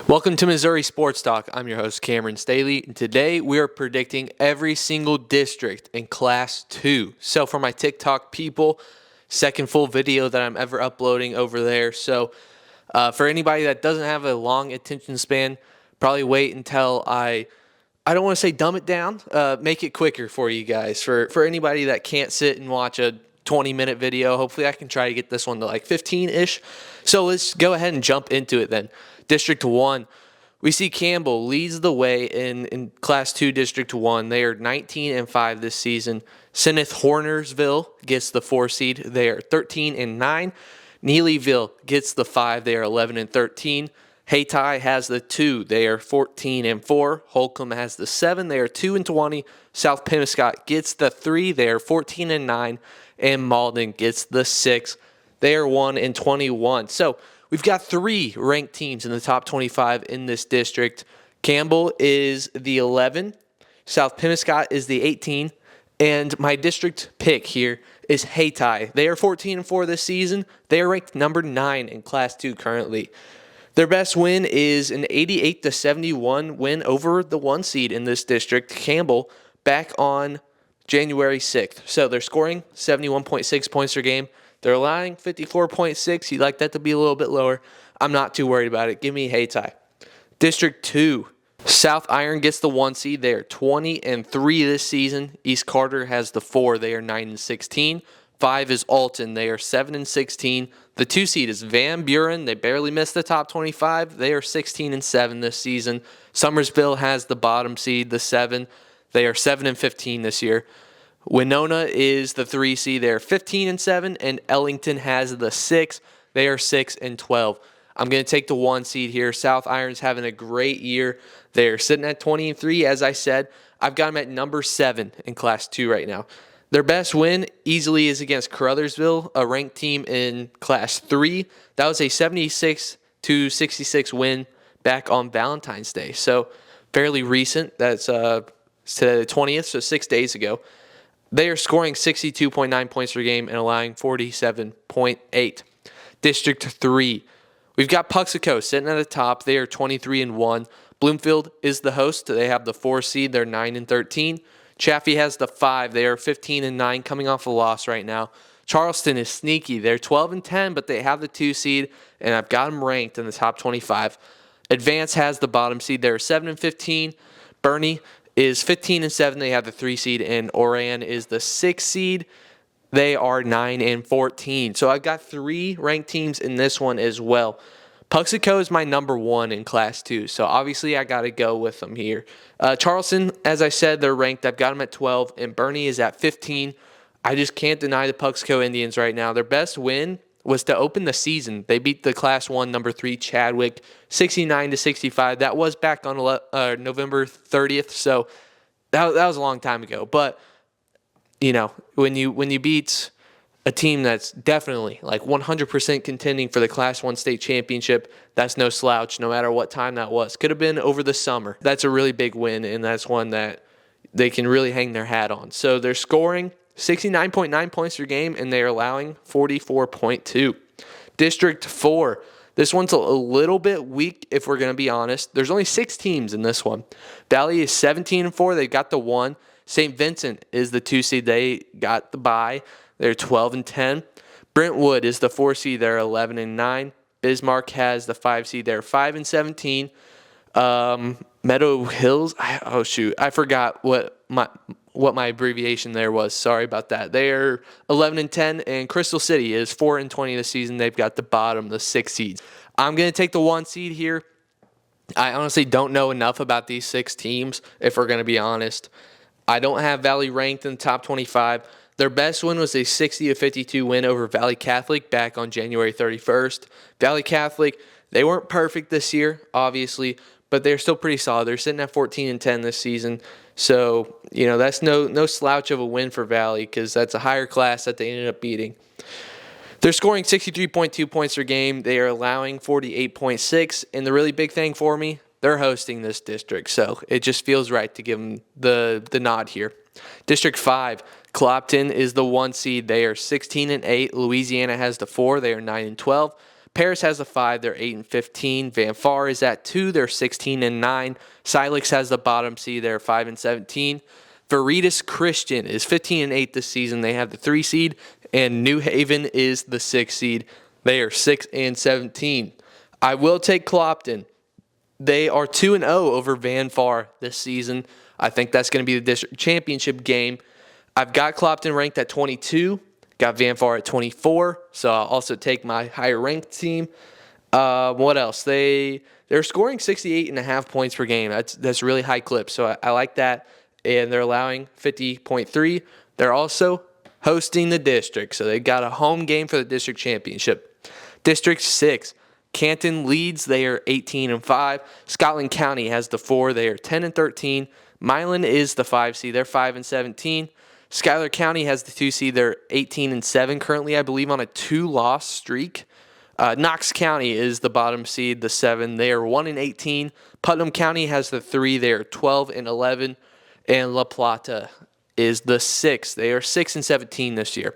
Welcome to Missouri Sports Talk. I'm your host, Cameron Staley, and today we are predicting every single district in Class 2. So for my TikTok people, second full video that I'm ever uploading over there. So for anybody that doesn't have a long attention span, probably wait until I don't want to say dumb it down, make it quicker for you guys. For anybody that can't sit and watch a 20-minute video, hopefully I can try to get this one to like 15-ish. So let's go ahead and jump into it then. District 1, we see Campbell leads the way in Class 2 District 1. They are 19-5 this season. Seneth Hornersville gets the 4 seed. They are 13-9. Neelyville gets the 5. They are 11-13. Hayti has the 2. They are 14-4. Holcomb has the 7. They are 2-20. South Penobscot gets the 3. They are 14-9. And Malden gets the 6. They are 1-21. So we've got 3 ranked teams in the top 25 in this district. Campbell is the 11. South Penobscot is the 18. And my district pick here is Hayti. They are 14-4 this season. They are ranked number 9 in Class 2 currently. Their best win is an 88-71 win over the 1 seed in this district, Campbell, back on January 6th. So they're scoring 71.6 points per game. They're allowing 54.6. You'd like that to be a little bit lower. I'm not too worried about it. Give me Hayti. District 2, South Iron gets the 1 seed. They are 20-3 this season. East Carter has the 4. They are 9-16. 5 is Alton. They are 7-16. The 2 seed is Van Buren. They barely missed the top 25. They are 16-7 this season. Summersville has the bottom seed, the 7. They are 7-15 this year. Winona is the 3 seed. They are 15-7, and Ellington has the 6. They are 6-12. I'm going to take the 1 seed here. South Iron's having a great year. They're sitting at 20-3, as I said. I've got them at number 7 in Class 2 right now. Their best win easily is against Caruthersville, a ranked team in Class 3. That was a 76-66 win back on Valentine's Day. So fairly recent. That's today the 20th, so 6 days ago. They are scoring 62.9 points per game and allowing 47.8. District 3. We've got Puxico sitting at the top. They are 23-1. Bloomfield is the host. They have the 4 seed. They're 9-13. Chaffee has the 5. They are 15-9, coming off a loss right now. Charleston is sneaky. They're 12-10, but they have the 2 seed, and I've got them ranked in the top 25. Advance has the bottom seed. They're 7-15. Bernie is 15-7. They have the 3 seed, and Oran is the 6 seed. They are 9-14. So I've got 3 ranked teams in this one as well. Puxico is my number 1 in Class 2, so obviously I got to go with them here. Charleston, as I said, they're ranked. I've got them at 12, and Bernie is at 15. I just can't deny the Puxico Indians right now. Their best win was to open the season. They beat the Class 1 number 3 Chadwick 69-65. That was back on November 30th, so that was a long time ago. But you know, when you beat a team that's definitely like 100% contending for the Class 1 state championship, that's no slouch no matter what time that was. Could have been over the summer. That's a really big win, and that's one that they can really hang their hat on. So they're scoring 69.9 points per game, and they're allowing 44.2. District 4. This one's a little bit weak, if we're going to be honest. There's only 6 teams in this one. Valley is 17-4. They've got the 1. St. Vincent is the 2 seed. They got the bye. They're 12-10. Brentwood is the 4 seed. They're 11-9. Bismarck has the 5 seed. They're 5-17. Meadow Hills. I forgot what my abbreviation there was. Sorry about that. They're 11-10, and Crystal City is 4-20 this season. They've got the bottom, the 6 seeds. I'm going to take the 1 seed here. I honestly don't know enough about these 6 teams, if we're going to be honest. I don't have Valley ranked in the top 25. Their best win was a 60-52 win over Valley Catholic back on January 31st. Valley Catholic, they weren't perfect this year, obviously, but they're still pretty solid. They're sitting at 14-10 this season. So, you know, that's no slouch of a win for Valley because that's a higher class that they ended up beating. They're scoring 63.2 points per game. They are allowing 48.6. And the really big thing for me, they're hosting this district. So it just feels right to give them the nod here. District 5, Clopton is the 1 seed. They are 16-8. Louisiana has the 4. They are 9-12. Paris has the 5, they're 8-15. Van Far is at 2, they're 16-9. Silex has the bottom seed, they're 5-17. Veritas Christian is 15-8 this season, they have the 3 seed. And New Haven is the 6 seed, they are 6-17. I will take Clopton. They are 2-0 over Van Far this season. I think that's going to be the district championship game. I've got Clopton ranked at 22, got Van Far at 24, so I'll also take my higher ranked team. What else? They're scoring 68.5 points per game. That's really high clip, so I like that. And they're allowing 50.3. They're also hosting the district, so they got a home game for the district championship. District 6. Canton leads, they are 18-5. Scotland County has the 4, they are 10-13. Milan is the 5 seed, they're 5-17. Schuyler County has the 2 seed, they're 18-7 currently, I believe, on a 2-loss streak. Knox County is the bottom seed, the 7, they are 1-18. Putnam County has the 3, they are 12-11. And La Plata is the 6, they are 6-17 this year.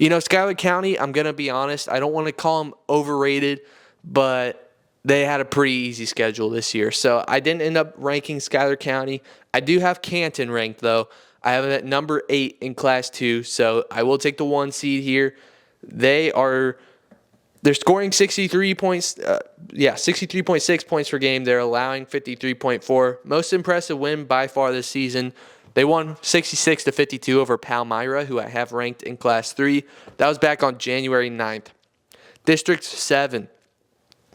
You know, Schuyler County, I'm going to be honest, I don't want to call them overrated, but they had a pretty easy schedule this year. So I didn't end up ranking Schuyler County. I do have Canton ranked, though. I have it at number 8 in Class 2, so I will take the 1 seed here. They're scoring 63 points, 63.6 points per game. They're allowing 53.4. Most impressive win by far this season. They won 66-52 over Palmyra, who I have ranked in Class 3. That was back on January 9th. District 7.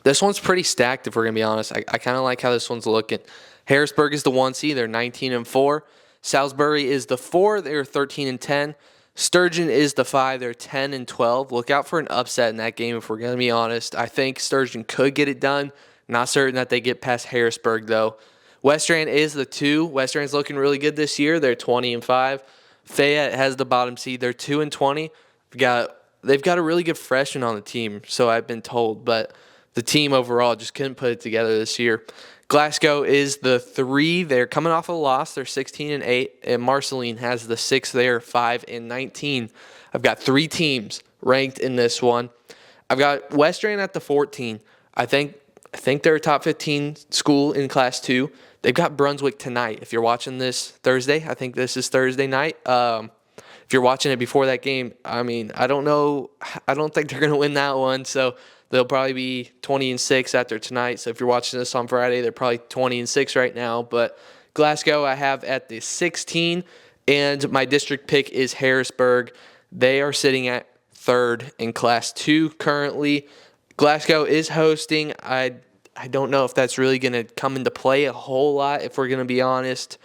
This one's pretty stacked, if we're going to be honest. I kind of like how this one's looking. Harrisburg is the 1 seed. They're 19-4. Salisbury is the 4. They're 13-10. Sturgeon is the 5. They're 10-12. Look out for an upset in that game, if we're going to be honest. I think Sturgeon could get it done. Not certain that they get past Harrisburg, though. Western is the 2. Western's looking really good this year. They're 20-5. Fayette has the bottom seed. They're 2-20. They've got a really good freshman on the team, so I've been told, but the team overall just couldn't put it together this year. Glasgow is the 3. They're coming off a loss. They're 16-8. And Marceline has the 6. They're 5-19. I've got 3 teams ranked in this one. I've got Western at the 14. I think they're a top 15 school in Class 2. They've got Brunswick tonight. If you're watching this Thursday, I think this is Thursday night. If you're watching it before that game, I mean, I don't know. I don't think they're going to win that one. So they'll probably be 20-6 after tonight. So if you're watching this on Friday, they're probably 20-6 right now. But Glasgow I have at the 16. And my district pick is Harrisburg. They are sitting at 3rd in Class 2 currently. Glasgow is hosting. I don't know if that's really going to come into play a whole lot, if we're going to be honest.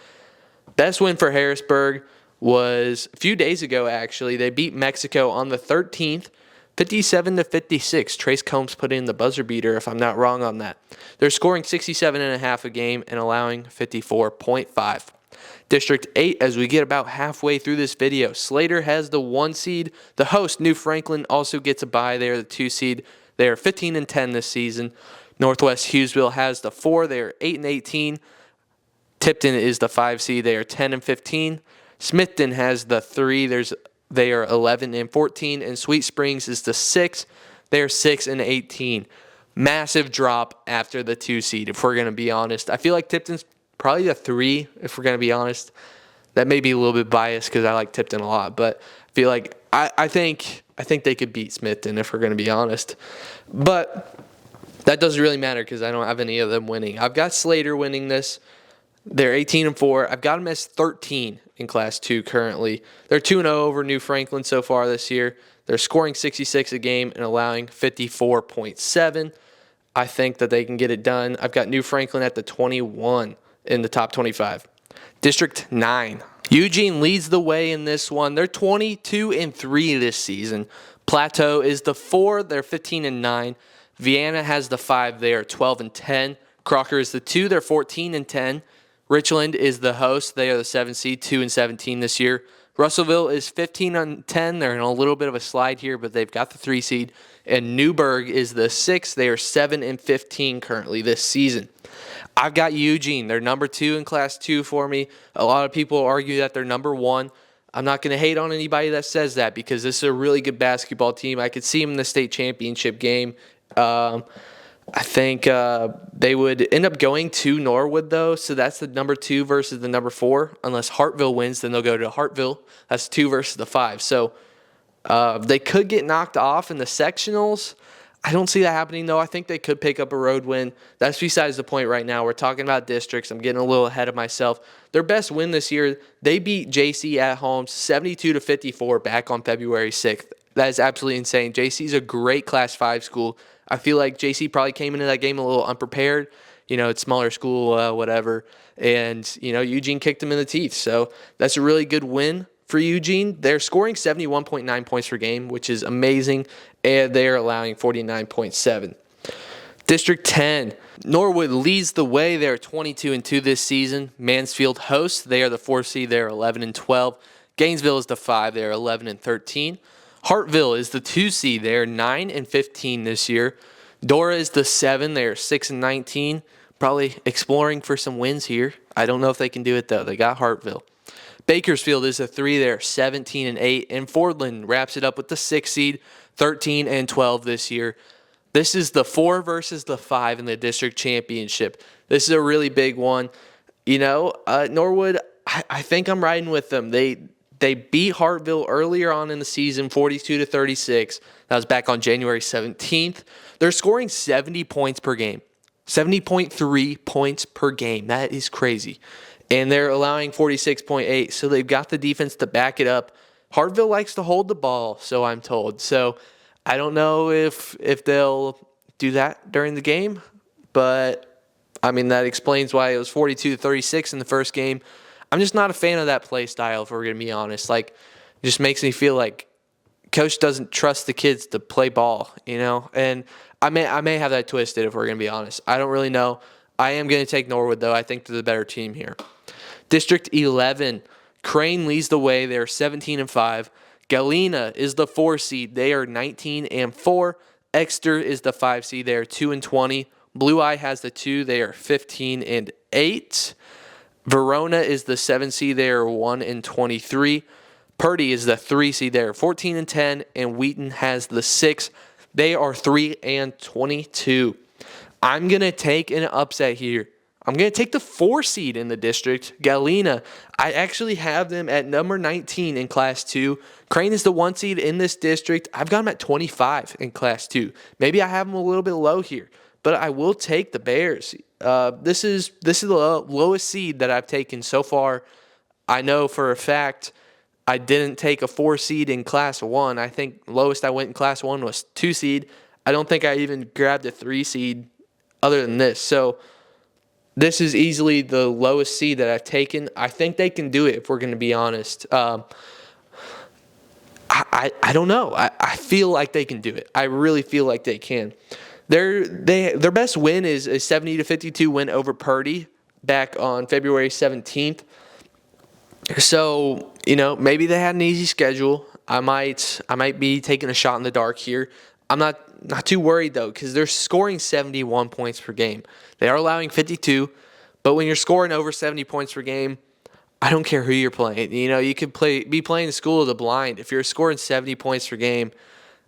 Best win for Harrisburg was a few days ago, actually. They beat Mexico on the 13th, 57-56. Trace Combs put in the buzzer beater, if I'm not wrong on that. They're scoring 67.5 a game and allowing 54.5. District 8, as we get about halfway through this video, Slater has the 1 seed. The host, New Franklin, also gets a bye. They're the 2 seed. They are 15-10 this season. Northwest Hughesville has the 4. They are 8-18. Tipton is the 5 seed. They are 10-15. Smithton has the 3. They are 11-14. And Sweet Springs is the 6. They are 6-18. Massive drop after the 2 seed, if we're going to be honest. I feel like Tipton's probably the 3, if we're going to be honest. That may be a little bit biased because I like Tipton a lot, but I feel like I think they could beat Smithton, if we're going to be honest. But that doesn't really matter because I don't have any of them winning. I've got Slater winning this. They're 18-4. I've got them as 13 in Class 2 currently. They're 2-0 over New Franklin so far this year. They're scoring 66 a game and allowing 54.7. I think that they can get it done. I've got New Franklin at the 21 in the top 25. District 9. Eugene leads the way in this one. They're 22-3 this season. Plateau is the 4. They're 15-9. Vienna has the 5. They are 12-10. Crocker is the 2. They're 14-10. Richland is the host. They are the 7 seed, 2-17 this year. Russellville is 15-10. They're in a little bit of a slide here, but they've got the 3 seed. And Newburgh is the 6. They are 7-15 currently this season. I've got Eugene. They're number 2 in Class 2 for me. A lot of people argue that they're number 1. I'm not going to hate on anybody that says that because this is a really good basketball team. I could see them in the state championship game. I think they would end up going to Norwood, though. So that's the number 2 versus the number 4. Unless Hartville wins, then they'll go to Hartville. That's 2 versus the 5. So they could get knocked off in the sectionals. I don't see that happening, though. I think they could pick up a road win. That's besides the point right now. We're talking about districts. I'm getting a little ahead of myself. Their best win this year, they beat JC at home 72-54 back on February 6th. That is absolutely insane. JC's a great Class 5 school. I feel like JC probably came into that game a little unprepared. It's smaller school, whatever. And, Eugene kicked them in the teeth. So that's a really good win for Eugene. They're scoring 71.9 points per game, which is amazing, and they're allowing 49.7. District 10, Norwood leads the way. They're 22-2 this season. Mansfield hosts. They are the 4th seed. They're 11-12. Gainesville is the 5. They're 11-13. Hartville is the 2 seed. They're 9-15 this year. Dora is the 7. They're 6-19. Probably exploring for some wins here. I don't know if they can do it, though. They got Hartville. Bakersfield is a 3. They're 17-8. And Fordland wraps it up with the 6 seed, 13-12 this year. This is the 4 versus the 5 in the district championship. This is a really big one. Norwood, I think I'm riding with them. They beat Hartville earlier on in the season, 42-36. That was back on January 17th. They're scoring 70 points per game, 70.3 points per game. That is crazy. And they're allowing 46.8, so they've got the defense to back it up. Hartville likes to hold the ball, so I'm told. So I don't know if they'll do that during the game, but, that explains why it was 42-36 in the first game. I'm just not a fan of that play style, if we're going to be honest. It just makes me feel like coach doesn't trust the kids to play ball, And I may have that twisted, if we're going to be honest. I don't really know. I am going to take Norwood, though. I think they're the better team here. District 11, Crane leads the way. They're 17-5. Galena is the 4 seed. They are 19-4. Exeter is the 5 seed. They are 2-20. Blue Eye has the 2. They are 15-8. Verona is the 7 seed. They are 1-23. Purdy is the 3 seed. They are 14-10. And Wheaton has the 6. They are 3-22. I'm going to take an upset here. I'm going to take the 4 seed in the district, Galena. I actually have them at number 19 in Class 2. Crane is the 1 seed in this district. I've got them at 25 in Class 2. Maybe I have them a little bit low here, but I will take the Bears. This is the lowest seed that I've taken so far. I know for a fact I didn't take a 4 seed in Class 1. I think lowest I went in Class 1 was 2 seed. I don't think I even grabbed a 3 seed other than this. So this is easily the lowest seed that I've taken. I think they can do it, if we're going to be honest. I don't know. I feel like they can do it. I really feel like they can. Their best win is a 70-52 win over Purdy back on February 17th. So, maybe they had an easy schedule. I might be taking a shot in the dark here. I'm not too worried, though, because they're scoring 71 points per game. They are allowing 52, but when you're scoring over 70 points per game, I don't care who you're playing. You could be playing the school of the blind. If you're scoring 70 points per game,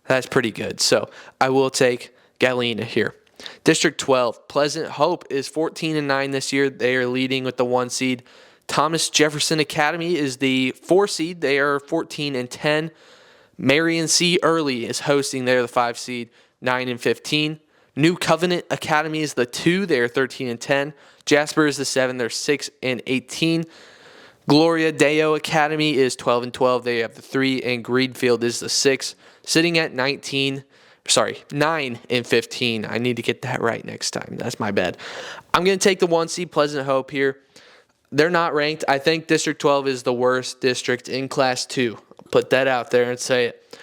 that's pretty good. So I will take Galena here. District 12, Pleasant Hope is 14-9 this year. They are leading with the 1 seed. Thomas Jefferson Academy is the 4 seed. They are 14-10. Marion C. Early is hosting. They're the 5 seed, 9-15. New Covenant Academy is the 2. They're 13-10. Jasper is the 7. They're 6-18. Gloria Deo Academy is 12-12. They have the 3. And Greenfield is the 6, sitting at 9-15. I need to get that right next time. That's my bad. I'm going to take the 1 seed Pleasant Hope here. They're not ranked. I think District 12 is the worst district in Class 2. I'll put that out there and say it.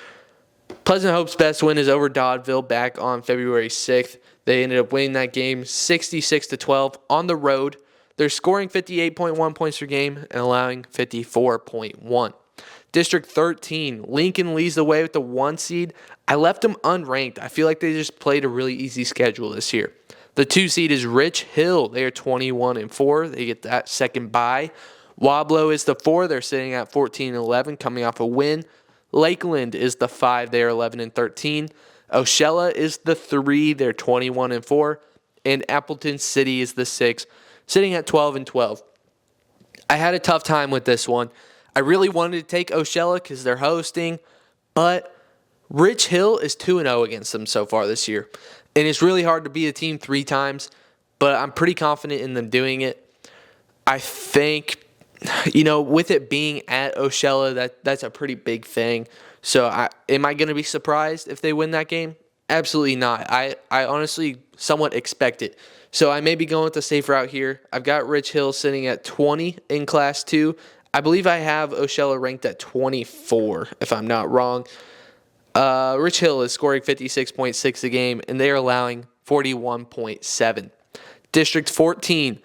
Pleasant Hope's best win is over Doddville back on February 6th. They ended up winning that game 66-12 on the road. They're scoring 58.1 points per game and allowing 54.1. District 13, Lincoln leads the way with the 1 seed. I left them unranked. I feel like they just played a really easy schedule this year. The 2 seed is Rich Hill. They are 21-4. They get that second bye. Wablo is the 4. They're sitting at 14-11, coming off a win. Lakeland is the 5. They are 11-13. Ocella is the 3. They're 21-4. And Appleton City is the 6, sitting at 12-12. I had a tough time with this one. I really wanted to take Ocella because they're hosting, but Rich Hill is 2-0 against them so far this year. And it's really hard to beat a team 3 times, but I'm pretty confident in them doing it. I think, with it being at Ocella, that's a pretty big thing. So am I going to be surprised if they win that game? Absolutely not. I honestly somewhat expect it. So I may be going with the safe route here. I've got Rich Hill sitting at 20 in Class 2. I believe I have Ocella ranked at 24, if I'm not wrong. Rich Hill is scoring 56.6 a game, and they are allowing 41.7. District 14.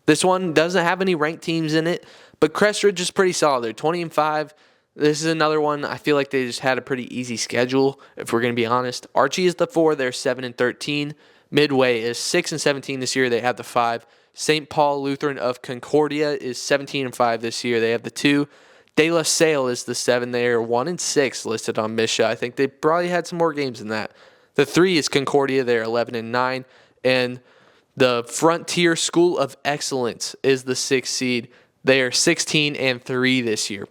This one doesn't have any ranked teams in it, but Crestridge is pretty solid. They're 20-5. This is another one. I feel like they just had a pretty easy schedule, if we're going to be honest. Archie is the 4. They're 7-13. Midway is 6-17 this year. They have the 5. St. Paul Lutheran of Concordia is 17-5 this year. They have the 2. De La Salle is the 7. They are 1-6 listed on Misha. I think they probably had some more games than that. The 3 is Concordia. They're 11-9. And the Frontier School of Excellence is the 6th seed. They are 16-3 this year.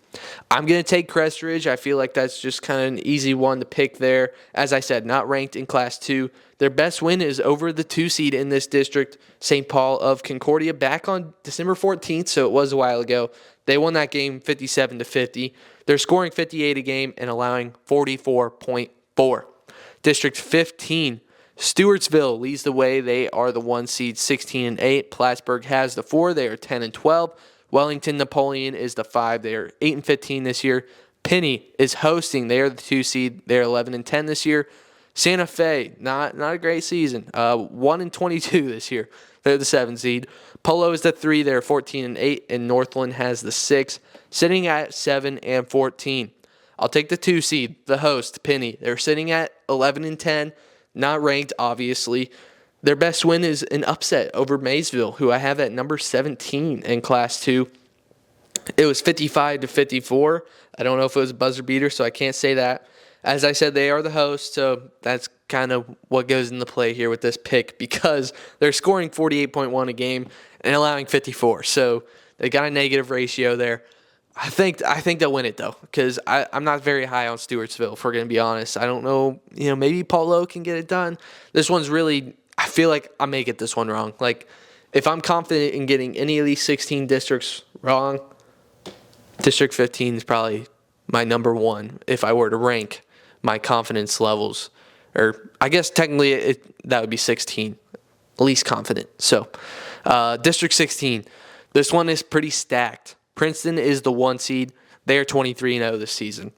I'm going to take Crestridge. I feel like that's just kind of an easy one to pick there. As I said, not ranked in Class 2. Their best win is over the 2 seed in this district, St. Paul of Concordia, back on December 14th, so it was a while ago. They won that game 57-50. They're scoring 58 a game and allowing 44.4. District 15, Stewartsville leads the way. They are the 1 seed, 16-8. Plattsburgh has the 4. They are 10-12. Wellington Napoleon is the 5. They are 8-15 this year. Penny is hosting. They are the 2 seed. They're 11-10 this year. Santa Fe, not a great season. 1-22 this year. They're the 7 seed. Polo is the 3. They're 14-8, and Northland has the 6, sitting at 7-14. I'll take the 2 seed, the host, Penny. They're sitting at 11-10, not ranked, obviously. Their best win is an upset over Maysville, who I have at number 17 in Class 2. It was 55-54. I don't know if it was a buzzer beater, so I can't say that. As I said, they are the host, so that's kind of what goes into play here with this pick because they're scoring 48.1 a game and allowing 54. So they got a negative ratio there. I think they'll win it, though, because I'm not very high on Stewartsville, if we're going to be honest. I don't know, maybe Polo can get it done. This one's really, I feel like I may get this one wrong. Like, if I'm confident in getting any of these 16 districts wrong, District 15 is probably my number 1 if I were to rank my confidence levels. Or I guess technically that would be 16, least confident. So District 16, this one is pretty stacked. Princeton is the 1 seed. They are 23-0 this season.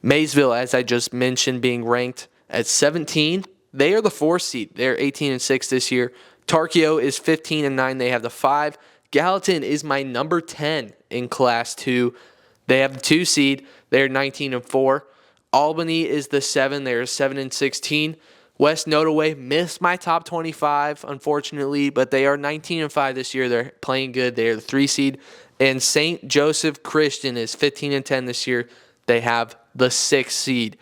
Maysville, as I just mentioned, being ranked at 17. They are the 4 seed. They're 18-6 this year. Tarkio is 15-9. They have the 5. Gallatin is my number 10 in Class 2. They have the 2 seed. They're 19-4. Albany is the 7. They're 7-16. West Nodaway missed my top 25, unfortunately, but they are 19-5 this year. They're playing good. They are the 3 seed. And St. Joseph Christian is 15-10 this year. They have the 6 seed.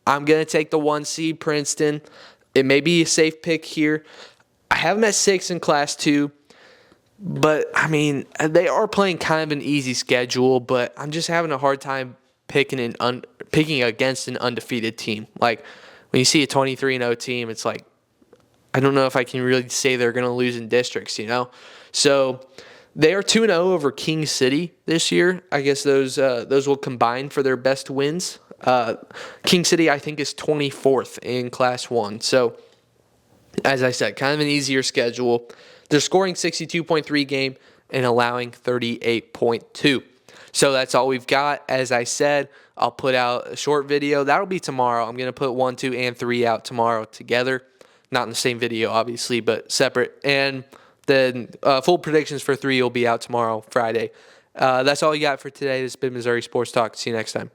I'm going to take the 1 seed, Princeton. It may be a safe pick here. I have them at 6 in Class 2. But, I mean, they are playing kind of an easy schedule, but I'm just having a hard time picking against an undefeated team. Like, when you see a 23-0 team, it's like, I don't know if I can really say they're going to lose in districts, So, they are 2-0 over King City this year. I guess those will combine for their best wins. King City, I think, is 24th in Class 1. So, as I said, kind of an easier schedule. They're scoring 62.3 game and allowing 38.2. So that's all we've got. As I said, I'll put out a short video. That'll be tomorrow. I'm going to put 1, 2, and 3 out tomorrow together. Not in the same video, obviously, but separate. And then full predictions for 3 will be out tomorrow, Friday. That's all you got for today. This has been Missouri Sports Talk. See you next time.